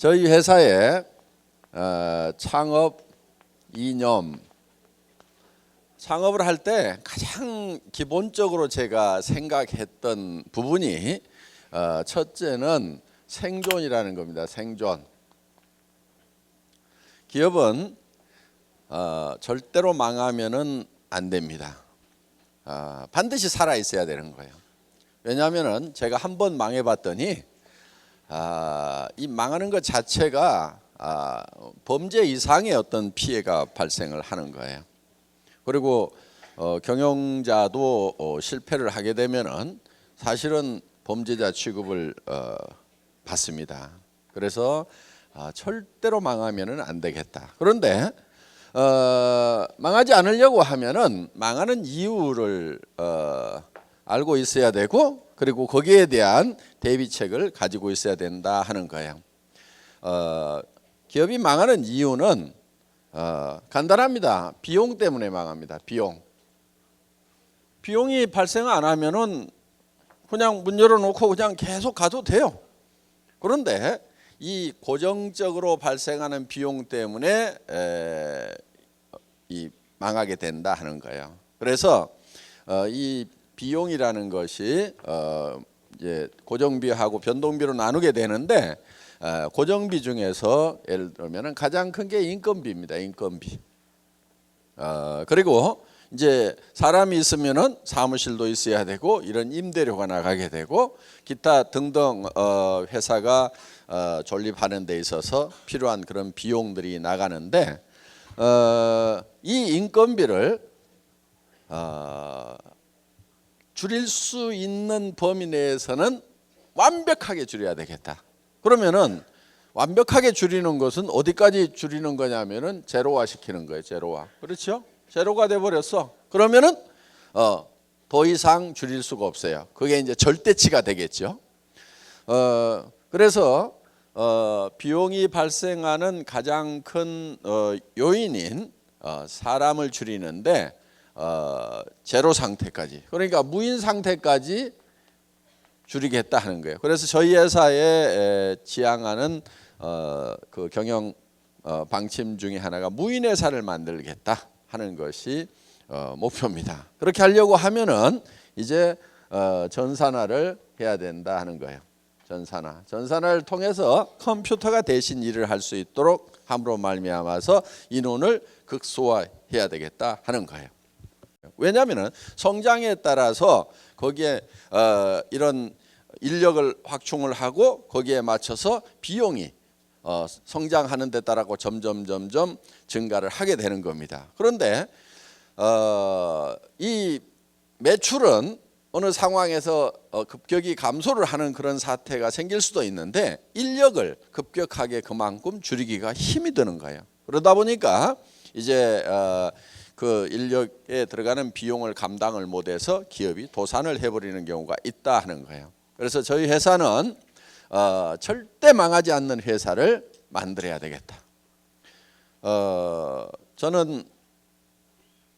저희 회사의 창업 이념, 창업을 할 때 가장 기본적으로 제가 생각했던 부분이 첫째는 생존이라는 겁니다. 생존. 기업은 절대로 망하면은 안 됩니다. 반드시 살아 있어야 되는 거예요. 왜냐하면은 제가 한번 망해봤더니 이 망하는 것 자체가 범죄 이상의 어떤 피해가 발생을 하는 거예요. 그리고 경영자도 실패를 하게 되면은 사실은 범죄자 취급을 받습니다. 그래서 절대로 망하면은 안 되겠다. 그런데 망하지 않으려고 하면은 망하는 이유를 알고 있어야 되고, 그리고 거기에 대한 대비책을 가지고 있어야 된다 하는 거예요. 기업이 망하는 이유는 간단합니다. 비용 때문에 망합니다. 비용이 발생 안 하면은 그냥 문 열어놓고 그냥 계속 가도 돼요. 그런데 이 고정적으로 발생하는 비용 때문에 이 망하게 된다 하는 거예요. 그래서 이 비용이라는 것이 이제 고정비하고 변동비로 나누게 되는데, 고정비 중에서 예를 들면 가장 큰 게 인건비입니다. 인건비. 그리고 이제 사람이 있으면은 사무실도 있어야 되고, 이런 임대료가 나가게 되고, 기타 등등 회사가 존립하는 데 있어서 필요한 그런 비용들이 나가는데, 이 인건비를 줄일 수 있는 범위 내에서는 완벽하게 줄여야 되겠다. 그러면은 완벽하게 줄이는 것은 어디까지 줄이는 거냐면은 제로화 시키는 거예요. 제로화. 그렇죠? 제로가 돼 버렸어. 그러면은 더 이상 줄일 수가 없어요. 그게 이제 절대치가 되겠죠. 그래서 비용이 발생하는 가장 큰 요인인 사람을 줄이는데, 제로 상태까지, 그러니까 무인 상태까지 줄이겠다 하는 거예요. 그래서 저희 회사에 지향하는 그 경영 방침 중에 하나가 무인 회사를 만들겠다 하는 것이 목표입니다. 그렇게 하려고 하면은 이제 전산화를 해야 된다 하는 거예요. 전산화를 통해서 컴퓨터가 대신 일을 할 수 있도록 함으로 말미암아서 인원을 극소화해야 되겠다 하는 거예요. 왜냐하면은 성장에 따라서 거기에 이런 인력을 확충을 하고 거기에 맞춰서 비용이 성장하는 데 따라서 점점 증가를 하게 되는 겁니다. 그런데 이 매출은 어느 상황에서 급격히 감소를 하는 그런 사태가 생길 수도 있는데, 인력을 급격하게 그만큼 줄이기가 힘이 드는 거예요. 그러다 보니까 이제 그 인력에 들어가는 비용을 감당을 못해서 기업이 도산을 해버리는 경우가 있다 하는 거예요. 그래서 저희 회사는 절대 망하지 않는 회사를 만들어야 되겠다. 저는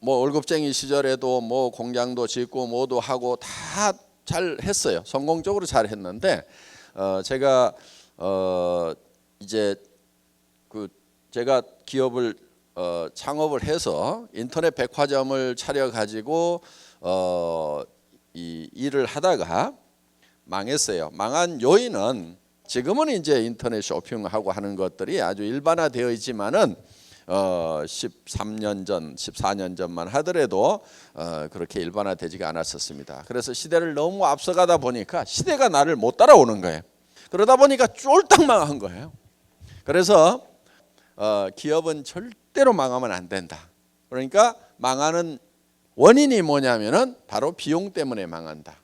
뭐 월급쟁이 시절에도 뭐 공장도 짓고 뭐도 하고 다 잘 했어요. 성공적으로 잘 했는데, 제가 이제 그 제가 기업을 창업을 해서 인터넷 백화점을 차려 가지고 이 일을 하다가 망했어요. 망한 요인은 지금은 이제 인터넷 쇼핑하고 하는 것들이 아주 일반화되어 있지만은 13년 전, 14년 전만 하더라도 그렇게 일반화되지가 않았었습니다. 그래서 시대를 너무 앞서가다 보니까 시대가 나를 못 따라오는 거예요. 그러다 보니까 쫄딱 망한 거예요. 그래서 기업은 절대로 망하면 안 된다. 그러니까 망하는 원인이 뭐냐면은 바로 비용 때문에 망한다.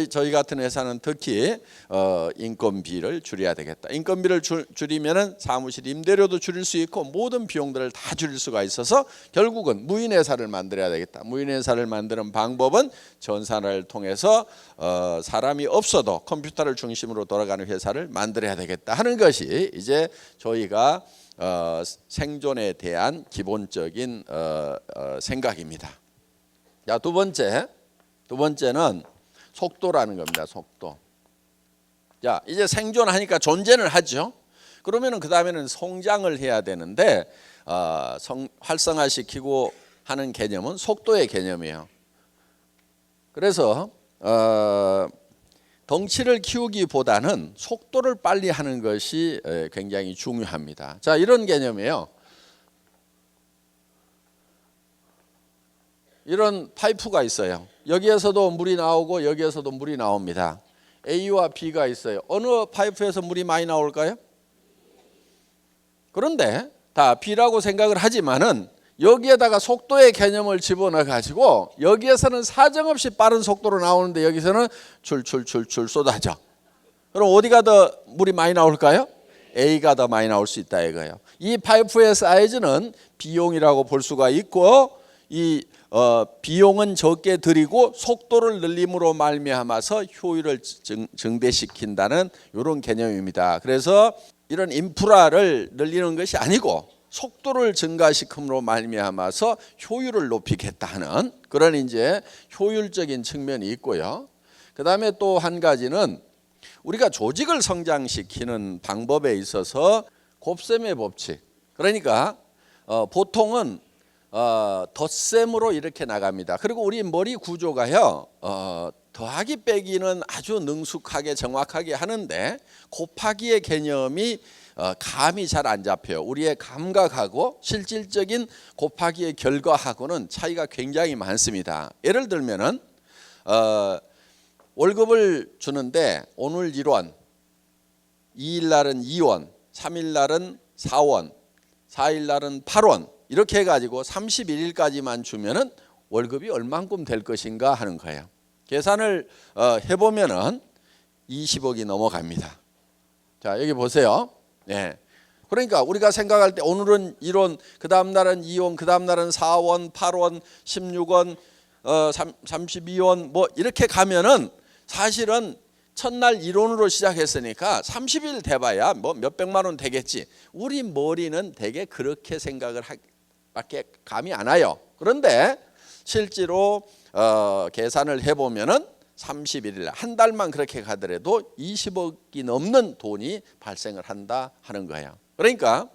저희 같은 회사는 특히 인건비를 줄여야 되겠다. 인건비를 줄이면은 사무실 임대료도 줄일 수 있고 모든 비용들을 다 줄일 수가 있어서 결국은 무인 회사를 만들어야 되겠다. 무인 회사를 만드는 방법은 전산화를 통해서 사람이 없어도 컴퓨터를 중심으로 돌아가는 회사를 만들어야 되겠다 하는 것이 이제 저희가 생존에 대한 기본적인 생각입니다. 자, 두 번째는 속도라는 겁니다. 속도. 자, 이제 생존하니까 존재는 하죠. 그러면은 그 다음에는 성장을 해야 되는데 활성화시키고 하는 개념은 속도의 개념이에요. 그래서 덩치를 키우기보다는 속도를 빨리 하는 것이 굉장히 중요합니다. 자, 이런 개념이에요. 이런 파이프가 있어요. 여기에서도 물이 나오고 여기에서도 물이 나옵니다. A와 B가 있어요. 어느 파이프에서 물이 많이 나올까요? 그런데 다 B라고 생각을 하지만은 여기에다가 속도의 개념을 집어넣어 가지고 여기에서는 사정없이 빠른 속도로 나오는데 여기서는 줄줄줄줄 쏟아져. 그럼 어디가 더 물이 많이 나올까요? A가 더 많이 나올 수 있다 이거예요. 이 파이프의 사이즈는 B용이라고 볼 수가 있고 이 비용은 적게 들이고 속도를 늘림으로 말미암아서 효율을 증대시킨다는 이런 개념입니다. 그래서 이런 인프라를 늘리는 것이 아니고 속도를 증가시킴으로 말미암아서 효율을 높이겠다 하는 그런 이제 효율적인 측면이 있고요. 그다음에 또 한 가지는 우리가 조직을 성장시키는 방법에 있어서 곱셈의 법칙. 그러니까 보통은 덧셈으로 이렇게 나갑니다. 그리고 우리 머리 구조가요, 더하기 빼기는 아주 능숙하게 정확하게 하는데 곱하기의 개념이 감이 잘 안 잡혀요. 우리의 감각하고 실질적인 곱하기의 결과하고는 차이가 굉장히 많습니다. 예를 들면은 월급을 주는데 오늘 1원, 2일 날은 2원, 3일 날은 4원, 4일 날은 8원 이렇게 해가지고 31일까지만 주면은 월급이 얼만큼 될 것인가 하는 거예요. 계산을 해보면은 20억이 넘어갑니다. 자, 여기 보세요. 네. 그러니까 우리가 생각할 때 오늘은 1원, 그 다음 날은 2원, 그 다음 날은 4원, 8원, 16원, 32원 뭐 이렇게 가면은 사실은 첫날 1원으로 시작했으니까 30일 돼봐야 뭐 몇백만 원 되겠지. 우리 머리는 되게 그렇게 생각을 밖에 감이 안 와요. 그런데 실제로 계산을 해보면은 31일 한 달만 그렇게 가더라도 20억이 넘는 돈이 발생을 한다 하는 거예요. 그러니까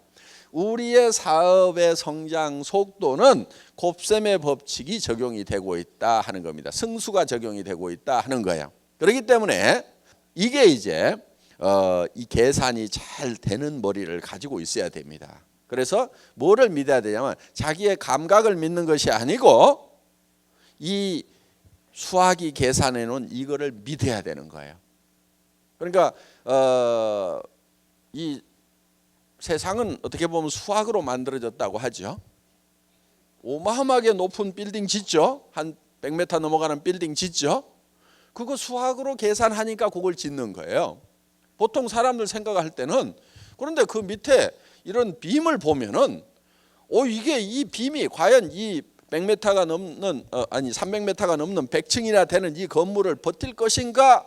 우리의 사업의 성장 속도는 곱셈의 법칙이 적용이 되고 있다 하는 겁니다. 승수가 적용이 되고 있다 하는 거예요. 그렇기 때문에 이게 이제 이 계산이 잘 되는 머리를 가지고 있어야 됩니다. 그래서 뭐를 믿어야 되냐면 자기의 감각을 믿는 것이 아니고 이 수학이 계산해 놓은 이거를 믿어야 되는 거예요. 그러니까 이 세상은 어떻게 보면 수학으로 만들어졌다고 하죠. 어마어마하게 높은 빌딩 짓죠. 한 100m 넘어가는 빌딩 짓죠. 그거 수학으로 계산하니까 그걸 짓는 거예요. 보통 사람들 생각할 때는 그런데 그 밑에 이런 빔을 보면은 이게 이 빔이 과연 이 100m가 넘는 300m가 넘는 100층이나 되는 이 건물을 버틸 것인가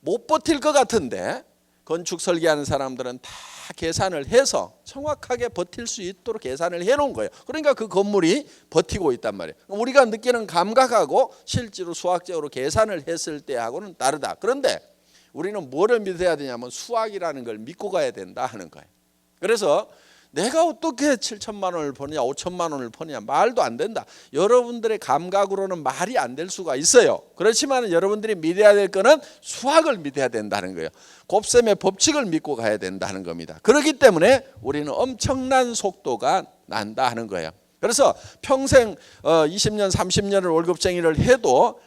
못 버틸 것 같은데 건축 설계하는 사람들은 다 계산을 해서 정확하게 버틸 수 있도록 계산을 해놓은 거예요. 그러니까 그 건물이 버티고 있단 말이에요. 우리가 느끼는 감각하고 실제로 수학적으로 계산을 했을 때하고는 다르다. 그런데 우리는 뭐를 믿어야 되냐면 수학이라는 걸 믿고 가야 된다 하는 거예요. 그래서 내가 어떻게 7천만 원을 버냐 5천만 원을 버냐 말도 안 된다. 여러분들의 감각으로는 말이 안 될 수가 있어요. 그렇지만 여러분들이 믿어야 될 거는 수학을 믿어야 된다는 거예요. 곱셈의 법칙을 믿고 가야 된다는 겁니다. 그렇기 때문에 우리는 엄청난 속도가 난다 하는 거예요. 그래서 평생 20년 30년을 월급쟁이를 해도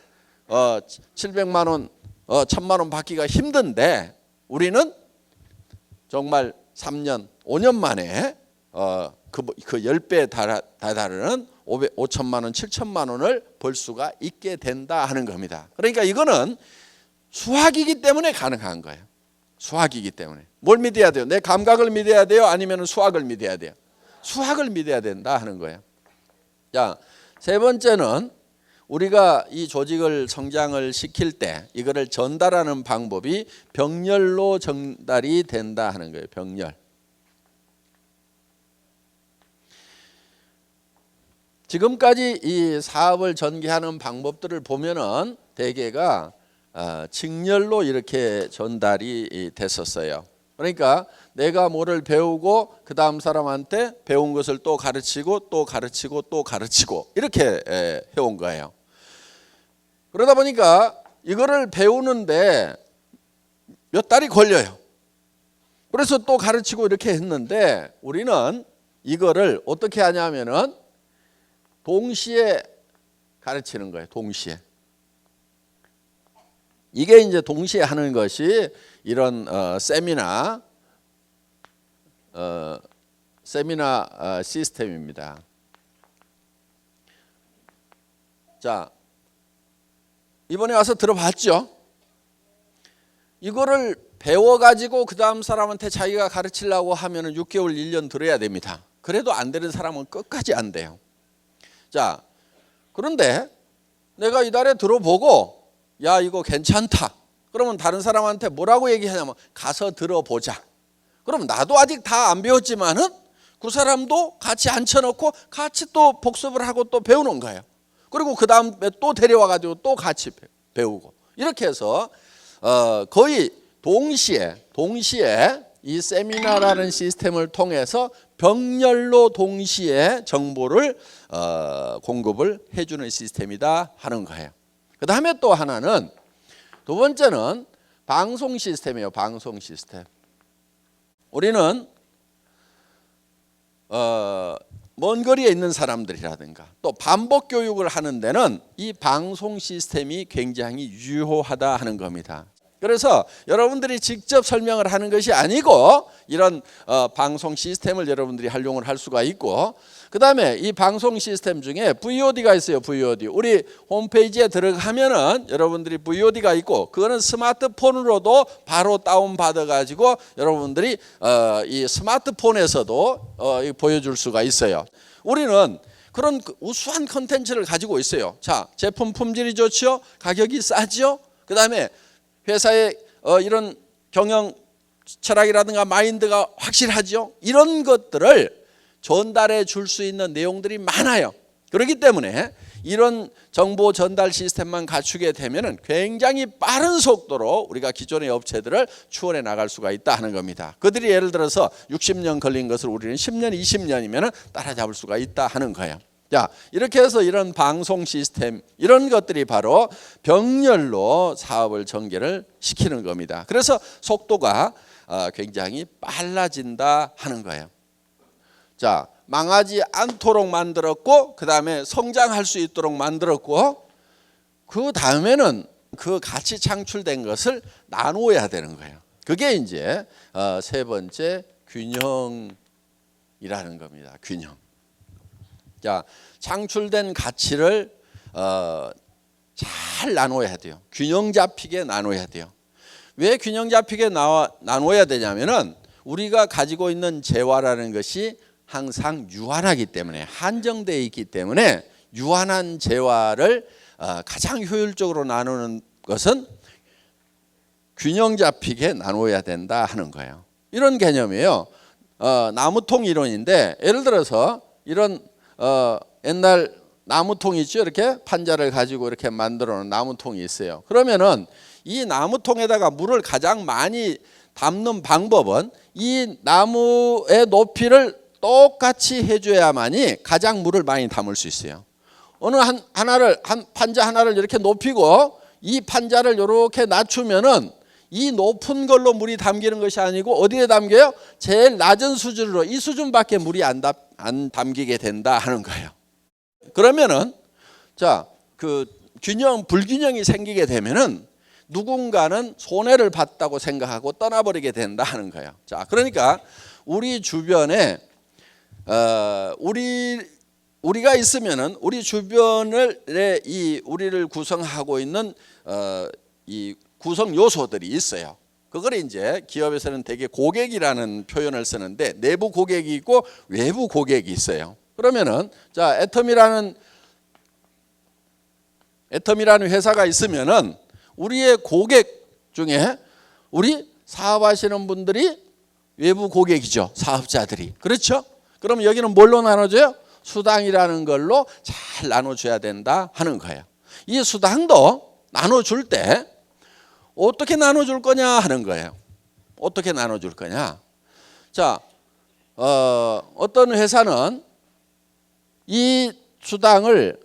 700만 원 1000만 원 받기가 힘든데 우리는 정말 3년 5년 만에 그 10배에 다다르는 5천만 원 7천만 원을 벌 수가 있게 된다 하는 겁니다. 그러니까 이거는 수학이기 때문에 가능한 거예요. 수학이기 때문에. 뭘 믿어야 돼요? 내 감각을 믿어야 돼요? 아니면 수학을 믿어야 돼요? 수학을 믿어야 된다 하는 거예요. 자, 세 번째는 우리가 이 조직을 성장을 시킬 때 이거를 전달하는 방법이 병렬로 전달이 된다 하는 거예요. 병렬. 지금까지 이 사업을 전개하는 방법들을 보면은 대개가 직렬로 이렇게 전달이 됐었어요. 그러니까 내가 뭐를 배우고 그 다음 사람한테 배운 것을 또 가르치고 또 가르치고 또 가르치고 이렇게 해온 거예요. 그러다 보니까 이거를 배우는데 몇 달이 걸려요. 그래서 또 가르치고 이렇게 했는데 우리는 이거를 어떻게 하냐면은 동시에 가르치는 거예요. 동시에. 이게 이제 동시에 하는 것이 이런 세미나 시스템입니다. 자, 이번에 와서 들어봤죠? 이거를 배워가지고 그 다음 사람한테 자기가 가르치려고 하면 6개월, 1년 들어야 됩니다. 그래도 안 되는 사람은 끝까지 안 돼요. 자, 그런데 내가 이달에 들어보고 야 이거 괜찮다. 그러면 다른 사람한테 뭐라고 얘기하냐면 가서 들어보자. 그럼 나도 아직 다 안 배웠지만은 그 사람도 같이 앉혀놓고 같이 또 복습을 하고 또 배우는 거예요. 그리고 그 다음에 또 데려와가지고 또 같이 배우고 이렇게 해서 거의 동시에 이 세미나라는 시스템을 통해서 병렬로 동시에 정보를 공급을 해주는 시스템이다 하는 거예요. 그 다음에 또 하나는 두 번째는 방송 시스템이에요. 방송 시스템. 우리는 먼 거리에 있는 사람들이라든가 또 반복 교육을 하는 데는 이 방송 시스템이 굉장히 유효하다 하는 겁니다. 그래서 여러분들이 직접 설명을 하는 것이 아니고 이런 방송 시스템을 여러분들이 활용을 할 수가 있고 그 다음에 이 방송 시스템 중에 VOD가 있어요. VOD. 우리 홈페이지에 들어가면은 여러분들이 VOD가 있고 그거는 스마트폰으로도 바로 다운받아 가지고 여러분들이 이 스마트폰에서도 보여줄 수가 있어요. 우리는 그런 우수한 컨텐츠를 가지고 있어요. 자, 제품 품질이 좋죠. 가격이 싸죠. 그 다음에 회사의 이런 경영 철학이라든가 마인드가 확실하죠. 이런 것들을 전달해 줄 수 있는 내용들이 많아요. 그렇기 때문에 이런 정보 전달 시스템만 갖추게 되면 굉장히 빠른 속도로 우리가 기존의 업체들을 추월해 나갈 수가 있다 하는 겁니다. 그들이 예를 들어서 60년 걸린 것을 우리는 10년, 20년이면 따라잡을 수가 있다 하는 거예요. 자, 이렇게 해서 이런 방송 시스템 이런 것들이 바로 병렬로 사업을 전개를 시키는 겁니다. 그래서 속도가 굉장히 빨라진다 하는 거예요. 자, 망하지 않도록 만들었고 그 다음에 성장할 수 있도록 만들었고 그 다음에는 그 같이 창출된 것을 나누어야 되는 거예요. 그게 이제 세 번째 균형이라는 겁니다. 균형. 자, 창출된 가치를 잘 나눠야 돼요. 균형 잡히게 나눠야 돼요. 왜 균형 잡히게 나눠야 되냐면은 우리가 가지고 있는 재화라는 것이 항상 유한하기 때문에 한정되어 있기 때문에 유한한 재화를 가장 효율적으로 나누는 것은 균형 잡히게 나눠야 된다 하는 거예요. 이런 개념이에요. 나무통 이론인데 예를 들어서 이런 옛날 나무통 있죠. 이렇게 판자를 가지고 이렇게 만들어 놓은 나무통이 있어요. 그러면은 이 나무통에다가 물을 가장 많이 담는 방법은 이 나무의 높이를 똑같이 해줘야만이 가장 물을 많이 담을 수 있어요. 어느 한 판자 하나를 이렇게 높이고 이 판자를 이렇게 낮추면은 이 높은 걸로 물이 담기는 것이 아니고 어디에 담겨요? 제일 낮은 수준으로 이 수준밖에 물이 안 담기게 된다 하는 거예요. 그러면은 자, 그 불균형이 생기게 되면은 누군가는 손해를 봤다고 생각하고 떠나버리게 된다 하는 거예요. 자, 그러니까 우리 주변에 우리가 있으면은 우리 주변을 우리를 구성하고 있는 이 구성 요소들이 있어요. 그걸 이제 기업에서는 되게 고객이라는 표현을 쓰는데 내부 고객이 있고 외부 고객이 있어요. 그러면은 자, 애텀이라는 회사가 있으면은 우리의 고객 중에 우리 사업하시는 분들이 외부 고객이죠. 사업자들이. 그렇죠? 그럼 여기는 뭘로 나눠줘요? 수당이라는 걸로 잘 나눠줘야 된다 하는 거예요. 이 수당도 나눠줄 때 어떻게 나눠줄 거냐 하는 거예요. 어떻게 나눠줄 거냐? 자, 어떤 회사는 이 수당을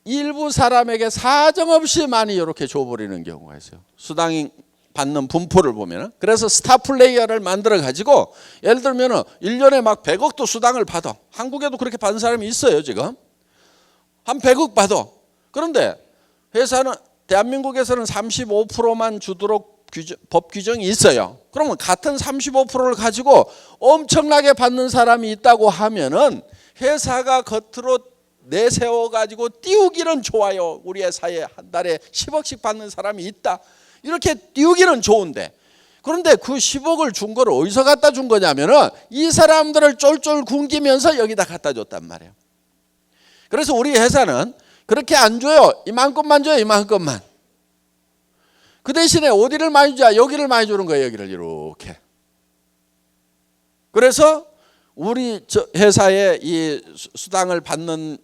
일부 사람에게 사정없이 많이 이렇게 줘버리는 경우가 있어요. 수당이 받는 분포를 보면은. 그래서 스타 플레이어를 만들어 가지고 예를 들면은 1년에 막 100억도 수당을 받아. 한국에도 그렇게 받는 사람이 있어요, 지금. 한 100억 받아. 그런데 회사는 대한민국에서는 35%만 주도록 법 규정이 있어요. 그러면 같은 35%를 가지고 엄청나게 받는 사람이 있다고 하면은 회사가 겉으로 내세워 가지고 띄우기는 좋아요. 우리 회사에 한 달에 10억씩 받는 사람이 있다. 이렇게 띄우기는 좋은데, 그런데 그 10억을 준 걸 어디서 갖다 준 거냐면은 이 사람들을 쫄쫄 굶기면서 여기다 갖다 줬단 말이에요. 그래서 우리 회사는 그렇게 안 줘요. 이만큼만 줘요. 이만큼만. 그 대신에 어디를 많이 주자? 여기를 많이 주는 거예요. 여기를 이렇게. 그래서 우리 회사의 이 수당을 받는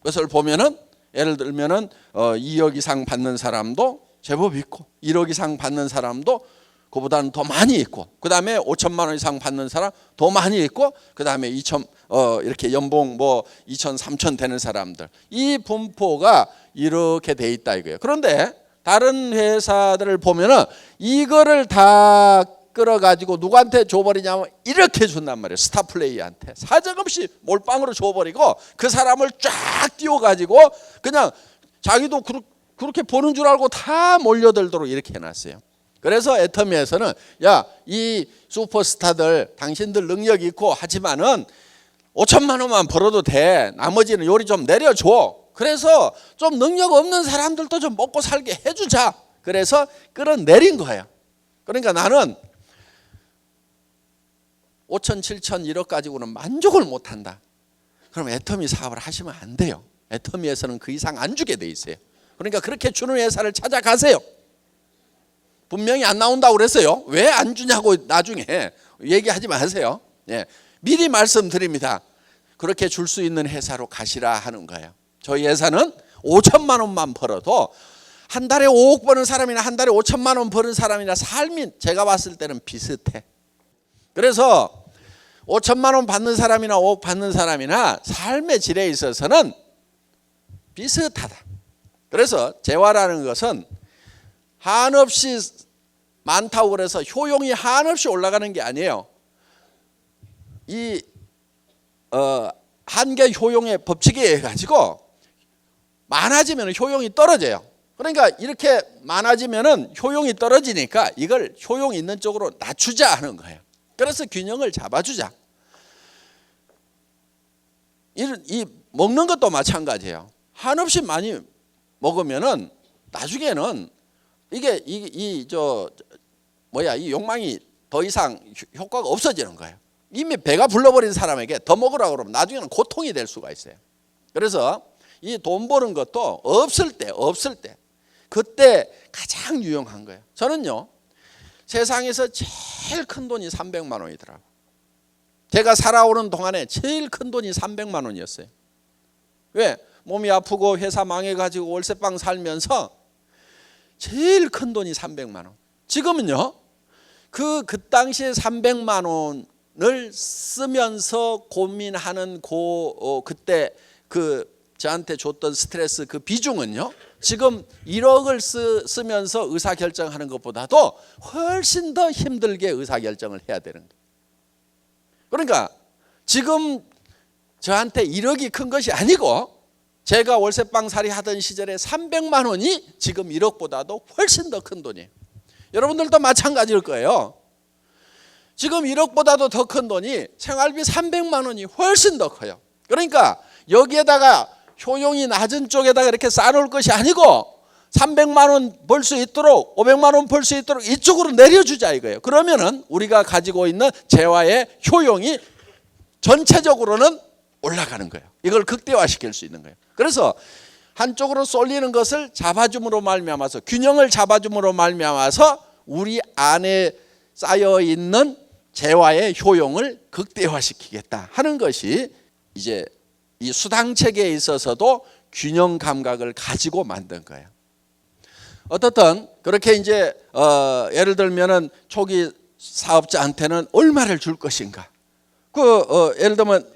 것을 보면은 예를 들면은 2억 이상 받는 사람도 제법 있고 1억 이상 받는 사람도 그보다는 더 많이 있고, 그 다음에 5천만 원 이상 받는 사람 더 많이 있고, 그 다음에 이렇게 연봉 뭐 2천, 3천 되는 사람들, 이 분포가 이렇게 돼 있다 이거예요. 그런데 다른 회사들을 보면은 이거를 다 끌어가지고 누구한테 줘버리냐면 이렇게 준단 말이에요. 스타 플레이한테 사정없이 몰빵으로 줘버리고 그 사람을 쫙 띄워가지고 그냥 자기도 그렇게 보는 줄 알고 다 몰려들도록 이렇게 해놨어요. 그래서 애터미에서는 야, 이 슈퍼스타들 당신들 능력 있고 하지만은 5천만 원만 벌어도 돼. 나머지는 요리 좀 내려줘. 그래서 좀 능력 없는 사람들도 좀 먹고 살게 해주자. 그래서 끌어내린 거예요. 그러니까 나는 5천, 7천, 1억 가지고는 만족을 못한다. 그럼 애터미 사업을 하시면 안 돼요. 애터미에서는 그 이상 안 주게 돼 있어요. 그러니까 그렇게 주는 회사를 찾아가세요. 분명히 안 나온다고 그랬어요. 왜 안 주냐고 나중에 얘기하지 마세요. 예, 미리 말씀드립니다. 그렇게 줄 수 있는 회사로 가시라 하는 거예요. 저희 회사는 5천만 원만 벌어도 한 달에 5억 버는 사람이나 한 달에 5천만 원 버는 사람이나 삶이 제가 봤을 때는 비슷해. 그래서 5천만 원 받는 사람이나 5억 받는 사람이나 삶의 질에 있어서는 비슷하다. 그래서 재화라는 것은 한없이 많다고 그래서 효용이 한없이 올라가는 게 아니에요. 이 한계 효용의 법칙에 의해 가지고 많아지면 효용이 떨어져요. 그러니까 이렇게 많아지면은 효용이 떨어지니까 이걸 효용 있는 쪽으로 낮추자 하는 거예요. 그래서 균형을 잡아주자. 이 먹는 것도 마찬가지예요. 한없이 많이 먹으면은 나중에는 이게 이 욕망이 더 이상 효과가 없어지는 거예요. 이미 배가 불러버린 사람에게 더 먹으라고 그러면 나중에는 고통이 될 수가 있어요. 그래서 이 돈 버는 것도 없을 때 그때 가장 유용한 거예요. 저는요, 세상에서 제일 큰 돈이 300만 원이더라고요. 제가 살아오는 동안에 제일 큰 돈이 300만 원이었어요. 왜? 몸이 아프고 회사 망해가지고 월세방 살면서 제일 큰 돈이 300만 원. 지금은요, 그 당시에 300만 원을 쓰면서 고민하는 그때 저한테 줬던 스트레스 그 비중은요, 지금 1억을 쓰면서 의사결정하는 것보다도 훨씬 더 힘들게 의사결정을 해야 되는 거예요. 그러니까 지금 저한테 1억이 큰 것이 아니고 제가 월세방 살이 하던 시절에 300만 원이 지금 1억보다도 훨씬 더 큰 돈이에요. 여러분들도 마찬가지일 거예요. 지금 1억보다도 더 큰 돈이 생활비 300만 원이 훨씬 더 커요. 그러니까 여기에다가 효용이 낮은 쪽에다가 이렇게 쌓아놓을 것이 아니고 300만 원 벌 수 있도록 500만 원 벌 수 있도록 이쪽으로 내려주자 이거예요. 그러면은 우리가 가지고 있는 재화의 효용이 전체적으로는 올라가는 거예요. 이걸 극대화시킬 수 있는 거예요. 그래서 한쪽으로 쏠리는 것을 잡아줌으로 말미암아서, 균형을 잡아줌으로 말미암아서 우리 안에 쌓여 있는 재화의 효용을 극대화시키겠다 하는 것이 이제 이 수당 체계에 있어서도 균형 감각을 가지고 만든 거예요. 어떻든 그렇게 이제 예를 들면은 초기 사업자한테는 얼마를 줄 것인가. 예를 들면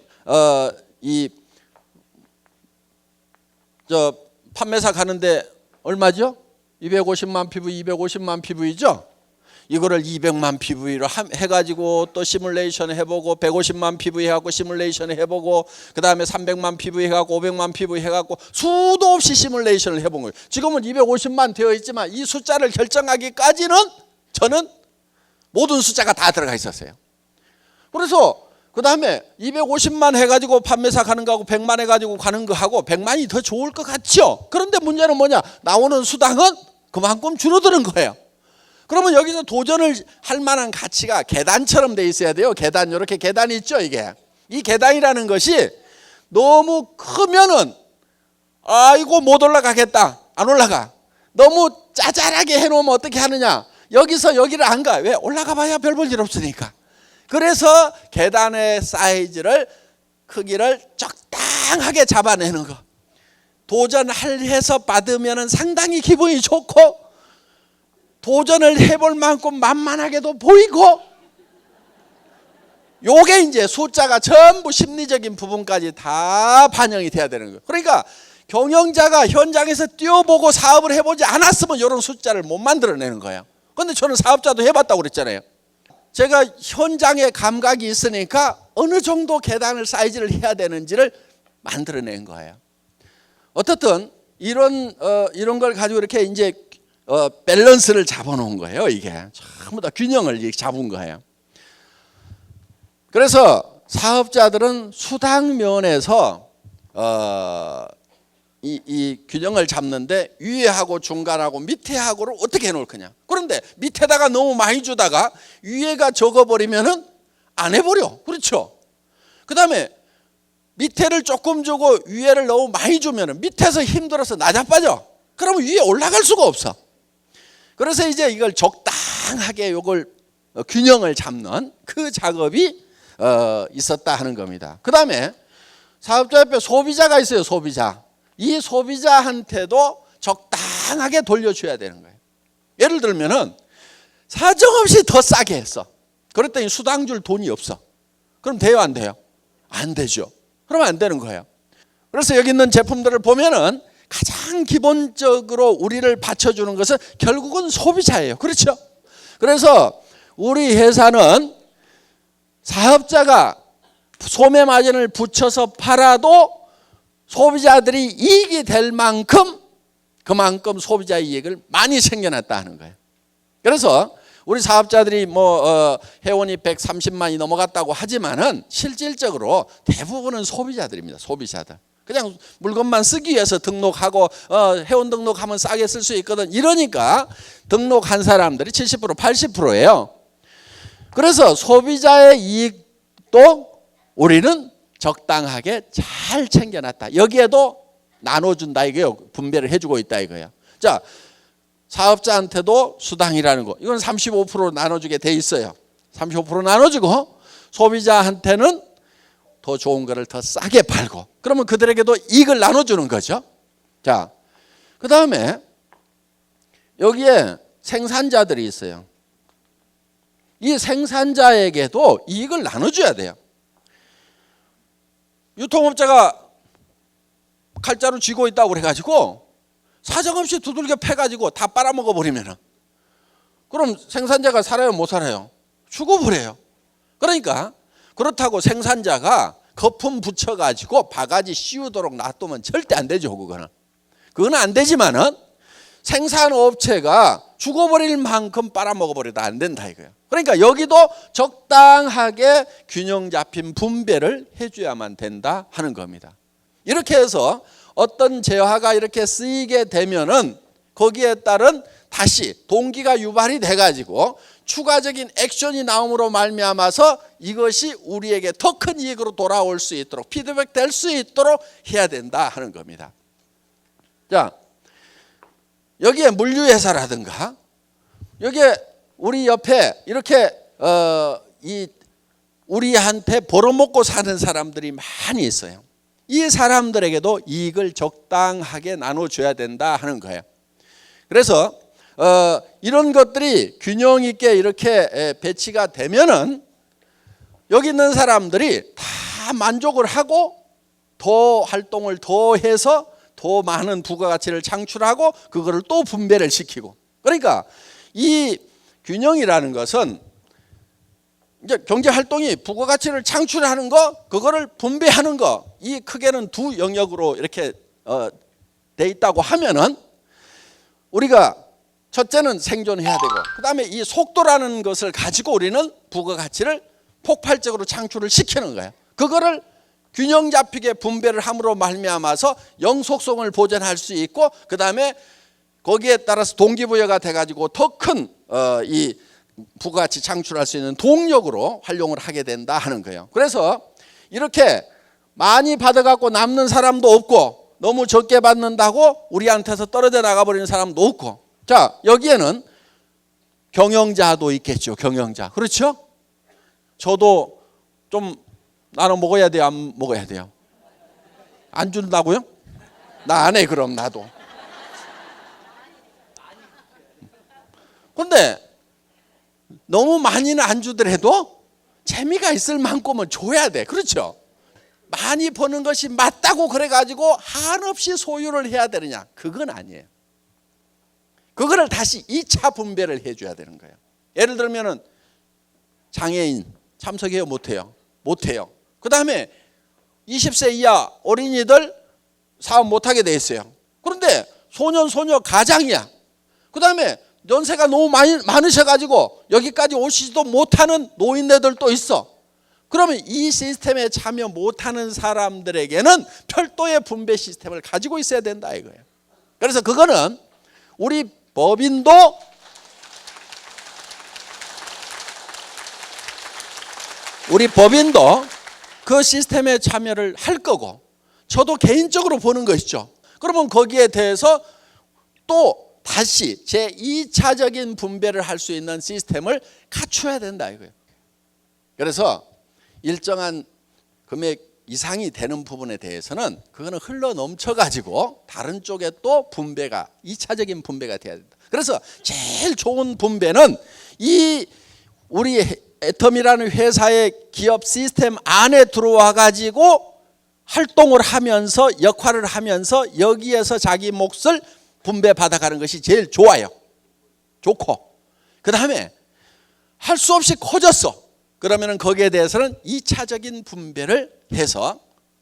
판매사 가는데 얼마죠? 250만 PV, 250만 PV죠. 이거를 200만 PV로 해가지고 또 시뮬레이션 해보고 150만 PV 해갖고 시뮬레이션 해보고 그 다음에 300만 PV 해갖고 500만 PV 해갖고 수도 없이 시뮬레이션을 해본 거예요. 지금은 250만 되어 있지만 이 숫자를 결정하기까지는 저는 모든 숫자가 다 들어가 있었어요. 그래서 그 다음에 250만 해가지고 판매사 가는 거하고 100만 해가지고 가는 거하고 100만이 더 좋을 것 같죠. 그런데 문제는 뭐냐? 나오는 수당은 그만큼 줄어드는 거예요. 그러면 여기서 도전을 할 만한 가치가 계단처럼 돼 있어야 돼요. 계단, 이렇게 계단이 있죠. 이게 이 계단이라는 것이 너무 크면은 이거 못 올라가겠다, 안 올라가. 너무 짜잘하게 해놓으면 어떻게 하느냐? 여기서 여기를 안 가. 왜? 올라가 봐야 별 볼 일 없으니까. 그래서 계단의 사이즈를, 크기를 적당하게 잡아내는 거. 도전해서 받으면 상당히 기분이 좋고 도전을 해볼 만큼 만만하게도 보이고, 요게 이제 숫자가 전부 심리적인 부분까지 다 반영이 돼야 되는 거예요. 그러니까 경영자가 현장에서 뛰어보고 사업을 해보지 않았으면 이런 숫자를 못 만들어내는 거예요. 그런데 저는 사업자도 해봤다고 그랬잖아요. 제가 현장에 감각이 있으니까 어느 정도 계단을 사이즈를 해야 되는지를 만들어낸 거예요. 어떻든 이런 걸 가지고 이렇게 이제 밸런스를 잡아놓은 거예요. 이게 전부 다 균형을 잡은 거예요. 그래서 사업자들은 수당 면에서 이 균형을 잡는데 위에하고 중간하고 밑에하고를 어떻게 해놓을 거냐. 그런데 밑에다가 너무 많이 주다가 위에가 적어버리면은 안 해버려. 그렇죠. 그 다음에 밑에를 조금 주고 위에를 너무 많이 주면은 밑에서 힘들어서 나자빠져. 그러면 위에 올라갈 수가 없어. 그래서 이제 이걸 적당하게 요걸 균형을 잡는 그 작업이 있었다 하는 겁니다. 그 다음에 사업자 옆에 소비자가 있어요. 소비자. 이 소비자한테도 적당하게 돌려줘야 되는 거예요. 예를 들면은 사정없이 더 싸게 했어. 그랬더니 수당 줄 돈이 없어. 그럼 돼요, 안 돼요? 안 되죠. 그러면 안 되는 거예요. 그래서 여기 있는 제품들을 보면은 가장 기본적으로 우리를 받쳐주는 것은 결국은 소비자예요. 그렇죠? 그래서 우리 회사는 사업자가 소매 마진을 붙여서 팔아도 소비자들이 이익이 될 만큼 그만큼 소비자 이익을 많이 챙겨놨다 하는 거예요. 그래서 우리 사업자들이 회원이 130만이 넘어갔다고 하지만은 실질적으로 대부분은 소비자들입니다. 소비자들. 그냥 물건만 쓰기 위해서 등록하고 회원 등록하면 싸게 쓸 수 있거든. 이러니까 등록한 사람들이 70% 80%예요. 그래서 소비자의 이익도 우리는 적당하게 잘 챙겨놨다. 여기에도 나눠준다 이거예요. 분배를 해주고 있다 이거예요. 자, 사업자한테도 수당이라는 거, 이건 35% 나눠주게 돼 있어요. 35% 나눠주고 소비자한테는 더 좋은 거를 더 싸게 팔고, 그러면 그들에게도 이익을 나눠주는 거죠. 자, 그 다음에 여기에 생산자들이 있어요. 이 생산자에게도 이익을 나눠줘야 돼요. 유통업자가 칼자루 쥐고 있다고 그래가지고 사정없이 두들겨 패가지고 다 빨아먹어 버리면은 그럼 생산자가 살아요, 못 살아요? 죽어버려요. 그러니까 그렇다고 생산자가 거품 붙여가지고 바가지 씌우도록 놔두면 절대 안 되죠. 그거는 안 되지만은 생산업체가 죽어버릴 만큼 빨아먹어버려도 안 된다 이거예요. 그러니까 여기도 적당하게 균형 잡힌 분배를 해줘야만 된다 하는 겁니다. 이렇게 해서 어떤 재화가 이렇게 쓰이게 되면은 거기에 따른 다시 동기가 유발이 돼가지고 추가적인 액션이 나옴으로 말미암아서 이것이 우리에게 더 큰 이익으로 돌아올 수 있도록 피드백 될 수 있도록 해야 된다 하는 겁니다. 자, 여기에 물류회사라든가 여기에 우리 옆에 이렇게 우리한테 벌어먹고 사는 사람들이 많이 있어요. 이 사람들에게도 이익을 적당하게 나눠줘야 된다 하는 거예요. 그래서 이런 것들이 균형 있게 이렇게 배치가 되면은 여기 있는 사람들이 다 만족을 하고 더 활동을 더 해서 더 많은 부가가치를 창출하고 그거를 또 분배를 시키고, 그러니까 이 균형이라는 것은 이제 경제 활동이 부가가치를 창출하는 거, 그거를 분배하는 거, 이 크게는 두 영역으로 이렇게 돼 있다고 하면은 우리가 첫째는 생존해야 되고, 그다음에 이 속도라는 것을 가지고 우리는 부가가치를 폭발적으로 창출을 시키는 거예요. 그거를 균형 잡히게 분배를 함으로 말미암아서 영속성을 보존할 수 있고, 그다음에 거기에 따라서 동기부여가 돼가지고 더 큰 이 부가가치 창출할 수 있는 동력으로 활용을 하게 된다 하는 거예요. 그래서 이렇게 많이 받아갖고 남는 사람도 없고, 너무 적게 받는다고 우리한테서 떨어져 나가버리는 사람도 없고, 자, 여기에는 경영자도 있겠죠. 경영자. 그렇죠? 저도 좀 나눠 먹어야 돼요? 안 먹어야 돼요? 안 준다고요? 나 안 해. 그럼 나도. 근데 너무 많이는 안 주더라도 재미가 있을 만큼은 줘야 돼. 그렇죠? 많이 버는 것이 맞다고 그래가지고 한없이 소유를 해야 되느냐? 그건 아니에요. 그거를 다시 2차 분배를 해줘야 되는 거예요. 예를 들면은 장애인 참석해요? 못해요? 못해요. 그 다음에 20세 이하 어린이들 사업 못하게 돼 있어요. 그런데 소년 소녀 가장이야. 그 다음에 연세가 너무 많으셔가지고 여기까지 오시지도 못하는 노인네들도 있어. 그러면 이 시스템에 참여 못하는 사람들에게는 별도의 분배 시스템을 가지고 있어야 된다 이거예요. 그래서 그거는 우리 법인도 그 시스템에 참여를 할 거고, 저도 개인적으로 보는 것이죠. 그러면 거기에 대해서 또 다시 제2차적인 분배를 할 수 있는 시스템을 갖춰야 된다 이거예요. 그래서 일정한 금액 이상이 되는 부분에 대해서는 그거는 흘러 넘쳐 가지고 다른 쪽에 또 분배가 2차적인 분배가 돼야 된다. 그래서 제일 좋은 분배는 이 우리 애텀이라는 회사의 기업 시스템 안에 들어와 가지고 활동을 하면서 역할을 하면서 여기에서 자기 몫을 분배 받아가는 것이 제일 좋아요. 좋고, 그 다음에 할 수 없이 커졌어. 그러면은 거기에 대해서는 2차적인 분배를 해서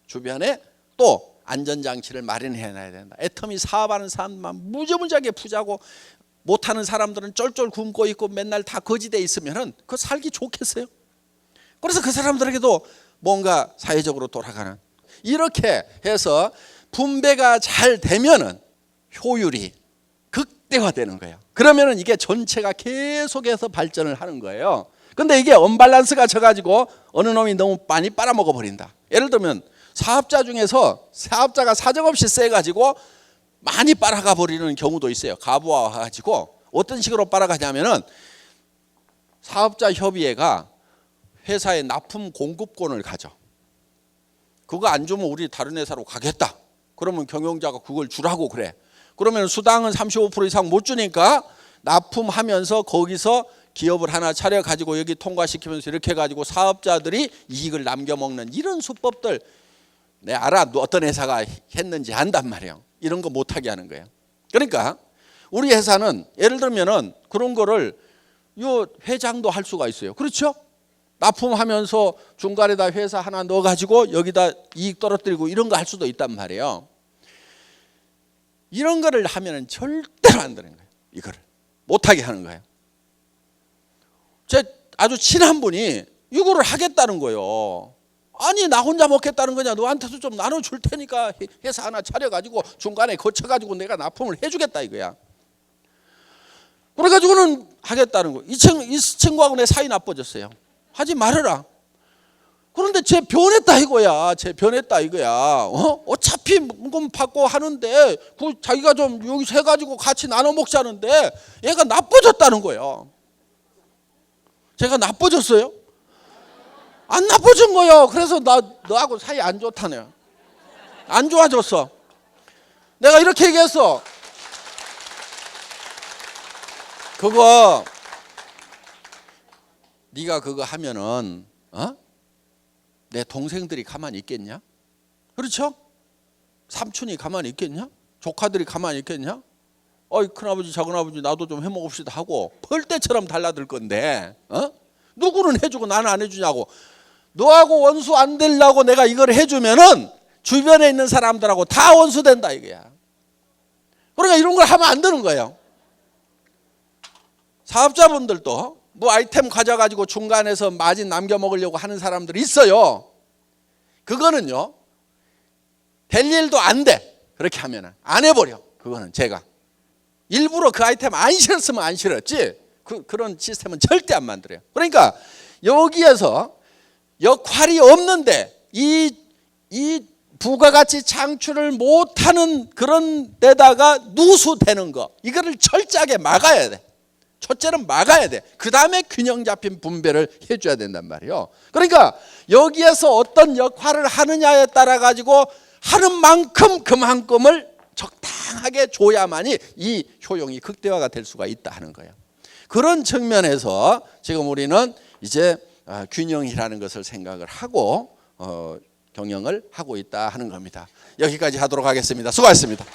주변에 또 안전장치를 마련해 놔야 된다. 애텀이 사업하는 사람만 무지무지하게 부자고 못하는 사람들은 쫄쫄 굶고 있고 맨날 다 거지돼 있으면은 그 살기 좋겠어요? 그래서 그 사람들에게도 뭔가 사회적으로 돌아가는, 이렇게 해서 분배가 잘 되면은 효율이 극대화되는 거예요. 그러면은 이게 전체가 계속해서 발전을 하는 거예요. 근데 이게 언밸런스가 져가지고 어느 놈이 너무 많이 빨아먹어 버린다. 예를 들면 사업자 중에서 사업자가 사정없이 세가지고 많이 빨아가 버리는 경우도 있어요. 가부와 와가지고 어떤 식으로 빨아가냐면은 사업자 협의회가 회사에 납품 공급권을 가져. 그거 안 주면 우리 다른 회사로 가겠다. 그러면 경영자가 그걸 주라고 그래. 그러면 수당은 35% 이상 못 주니까 납품하면서 거기서 기업을 하나 차려가지고 여기 통과시키면서 이렇게 해가지고 사업자들이 이익을 남겨먹는 이런 수법들 내가 알아. 어떤 회사가 했는지 안단 말이에요. 이런 거 못하게 하는 거예요. 그러니까 우리 회사는 예를 들면은 그런 거를 요 회장도 할 수가 있어요. 그렇죠? 납품하면서 중간에다 회사 하나 넣어가지고 여기다 이익 떨어뜨리고 이런 거 할 수도 있단 말이에요. 이런 거를 하면은 절대로 안 되는 거예요. 이거를 못하게 하는 거예요. 제 아주 친한 분이 이거를 하겠다는 거예요. 아니 나 혼자 먹겠다는 거냐, 너한테도 좀 나눠줄 테니까 회사 하나 차려가지고 중간에 거쳐가지고 내가 납품을 해주겠다 이거야. 그래가지고는 하겠다는 거. 이 친구하고 내 사이 나빠졌어요. 하지 말아라. 그런데 쟤 변했다 이거야. 쟤 변했다 이거야. 어차피 금 받고 하는데 그 자기가 좀 여기서 해가지고 같이 나눠 먹자는데 얘가 나빠졌다는 거예요. 제가 나빠졌어요? 안 나빠진 거예요. 그래서 너하고 사이 안 좋다네요. 안 좋아졌어. 내가 이렇게 얘기했어. 그거 네가 그거 하면은 내 동생들이 가만히 있겠냐? 그렇죠? 삼촌이 가만히 있겠냐? 조카들이 가만히 있겠냐? 어이 큰아버지 작은아버지 나도 좀 해먹읍시다 하고 벌떼처럼 달라들 건데 누구는 해주고 나는 안 해주냐고. 너하고 원수 안 되려고 내가 이걸 해주면은 주변에 있는 사람들하고 다 원수 된다 이거야. 그러니까 이런 걸 하면 안 되는 거예요. 사업자분들도 뭐 아이템 가져가지고 중간에서 마진 남겨 먹으려고 하는 사람들이 있어요. 그거는요 될 일도 안 돼. 그렇게 하면 안 해버려. 그거는 제가 일부러 그 아이템 안 실었으면 안 실었지 그런 시스템은 절대 안 만들어요. 그러니까 여기에서 역할이 없는데 이 부가가치 창출을 못하는 그런 데다가 누수되는 거 이거를 철저하게 막아야 돼. 첫째는 막아야 돼. 그 다음에 균형 잡힌 분배를 해줘야 된단 말이에요. 그러니까 여기에서 어떤 역할을 하느냐에 따라 가지고 하는 만큼 그만큼을 적당하게 줘야만이 이 효용이 극대화가 될 수가 있다 하는 거예요. 그런 측면에서 지금 우리는 이제 균형이라는 것을 생각을 하고 경영을 하고 있다 하는 겁니다. 여기까지 하도록 하겠습니다. 수고하셨습니다.